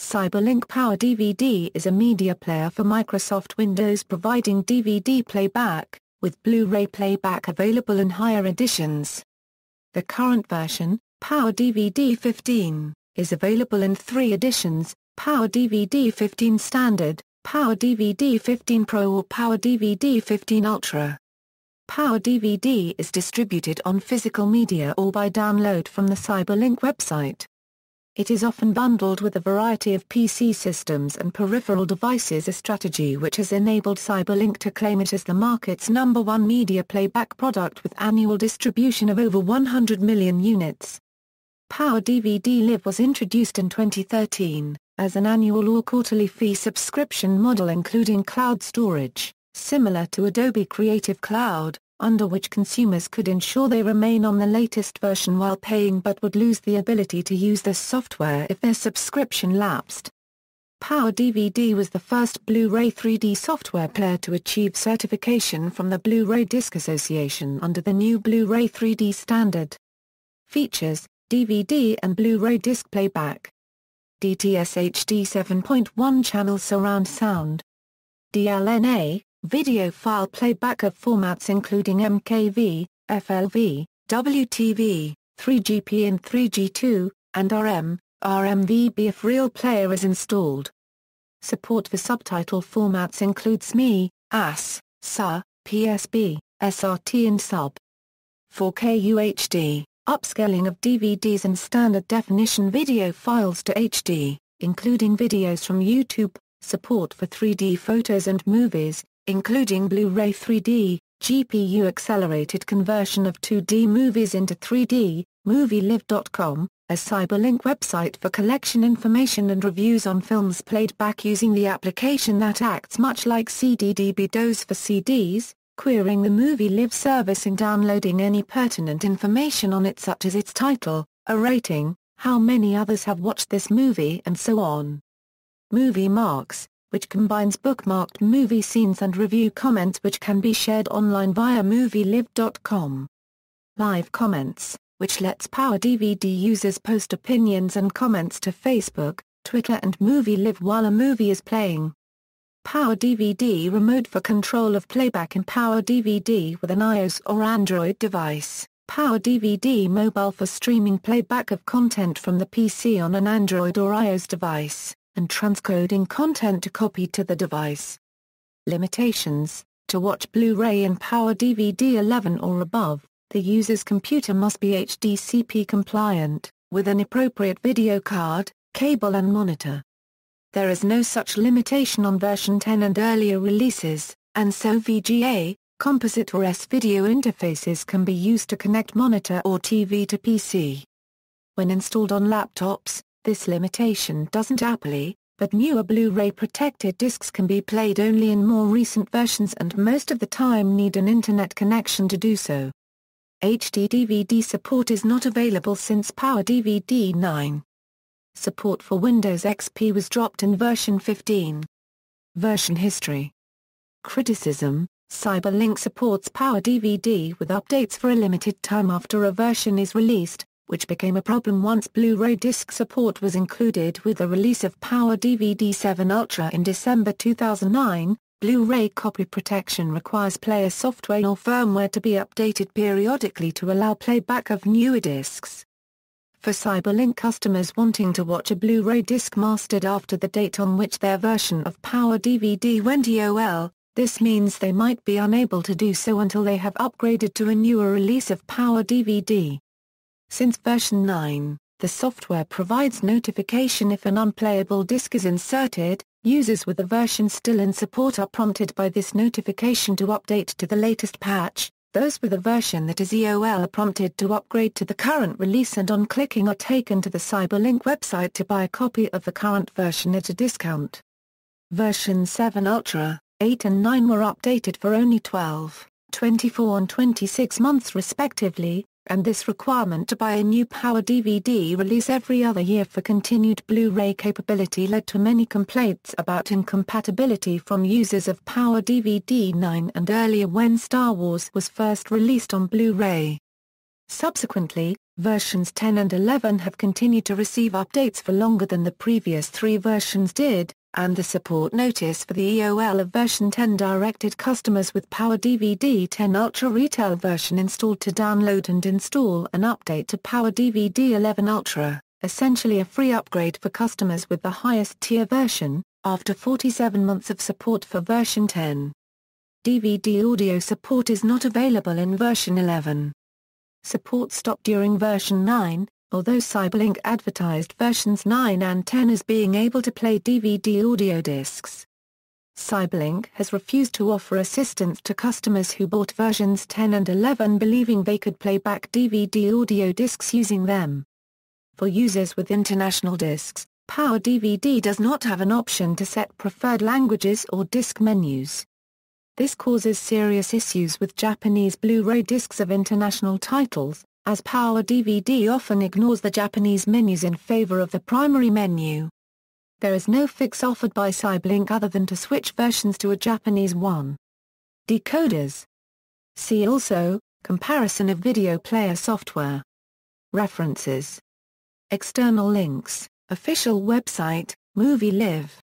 CyberLink PowerDVD is a media player for Microsoft Windows providing DVD playback, with Blu-ray playback available in higher editions. The current version, PowerDVD 15, is available in 3 editions: PowerDVD 15 Standard, PowerDVD 15 Pro or PowerDVD 15 Ultra. PowerDVD is distributed on physical media or by download from the CyberLink website. It is often bundled with a variety of PC systems and peripheral devices, a strategy which has enabled CyberLink to claim it as the market's #1 media playback product with annual distribution of over 100 million units. PowerDVD Live was introduced in 2013, as an annual or quarterly fee subscription model including cloud storage, similar to Adobe Creative Cloud, under which consumers could ensure they remain on the latest version while paying but would lose the ability to use the software if their subscription lapsed. PowerDVD was the first Blu-ray 3D software player to achieve certification from the Blu-ray Disc Association under the new Blu-ray 3D standard. Features: DVD and Blu-ray disc playback, DTS HD 7.1 channel surround sound, DLNA, video file playback of formats including MKV, FLV, WTV, 3GP and 3G2, and RMVB if Real Player is installed. Support for subtitle formats includes SME, AS, SA, PSB, SRT and SUB. 4K UHD, upscaling of DVDs and standard definition video files to HD, including videos from YouTube, support for 3D photos and movies, including Blu-ray 3D, GPU-accelerated conversion of 2D movies into 3D, MovieLive.com, a CyberLink website for collection information and reviews on films played back using the application that acts much like CDDB-DOS for CDs, querying the MovieLive service and downloading any pertinent information on it such as its title, a rating, how many others have watched this movie and so on. Movie Marks, which combines bookmarked movie scenes and review comments which can be shared online via MovieLive.com. Live Comments, which lets PowerDVD users post opinions and comments to Facebook, Twitter and MovieLive while a movie is playing. PowerDVD Remote for control of playback in PowerDVD with an iOS or Android device. PowerDVD Mobile for streaming playback of content from the PC on an Android or iOS device, and transcoding content to copy to the device. Limitations: to watch Blu-ray in PowerDVD 11 or above, the user's computer must be HDCP compliant, with an appropriate video card, cable and monitor. There is no such limitation on version 10 and earlier releases, and so VGA, composite or S-video interfaces can be used to connect monitor or TV to PC. When installed on laptops, this limitation doesn't apply, but newer Blu-ray protected discs can be played only in more recent versions and most of the time need an internet connection to do so. HD DVD support is not available since PowerDVD 9. Support for Windows XP was dropped in version 15. Version history. Criticism: CyberLink supports PowerDVD with updates for a limited time after a version is released, which became a problem once Blu-ray disc support was included with the release of PowerDVD 7 Ultra in December 2009. Blu-ray copy protection requires player software or firmware to be updated periodically to allow playback of newer discs. For CyberLink customers wanting to watch a Blu-ray disc mastered after the date on which their version of PowerDVD went EOL, this means they might be unable to do so until they have upgraded to a newer release of PowerDVD. Since version 9, the software provides notification if an unplayable disc is inserted. Users with the version still in support are prompted by this notification to update to the latest patch. Those with a version that is EOL are prompted to upgrade to the current release and on clicking are taken to the CyberLink website to buy a copy of the current version at a discount. Version 7 Ultra, 8 and 9 were updated for only 12, 24 and 26 months respectively, and this requirement to buy a new PowerDVD release every other year for continued Blu-ray capability led to many complaints about incompatibility from users of PowerDVD 9 and earlier when Star Wars was first released on Blu-ray. Subsequently, versions 10 and 11 have continued to receive updates for longer than the previous 3 versions did, and the support notice for the EOL of version 10 directed customers with PowerDVD 10 Ultra retail version installed to download and install an update to PowerDVD 11 Ultra, essentially a free upgrade for customers with the highest tier version, after 47 months of support for version 10. DVD audio support is not available in version 11. Support stopped during version 9, although CyberLink advertised versions 9 and 10 as being able to play DVD audio discs. CyberLink has refused to offer assistance to customers who bought versions 10 and 11 believing they could play back DVD audio discs using them. For users with international discs, PowerDVD does not have an option to set preferred languages or disc menus. This causes serious issues with Japanese Blu-ray discs of international titles, as PowerDVD often ignores the Japanese menus in favor of the primary menu. There is no fix offered by CyberLink other than to switch versions to a Japanese one. Decoders. See also, comparison of video player software. References. External links, official website, Movie Live.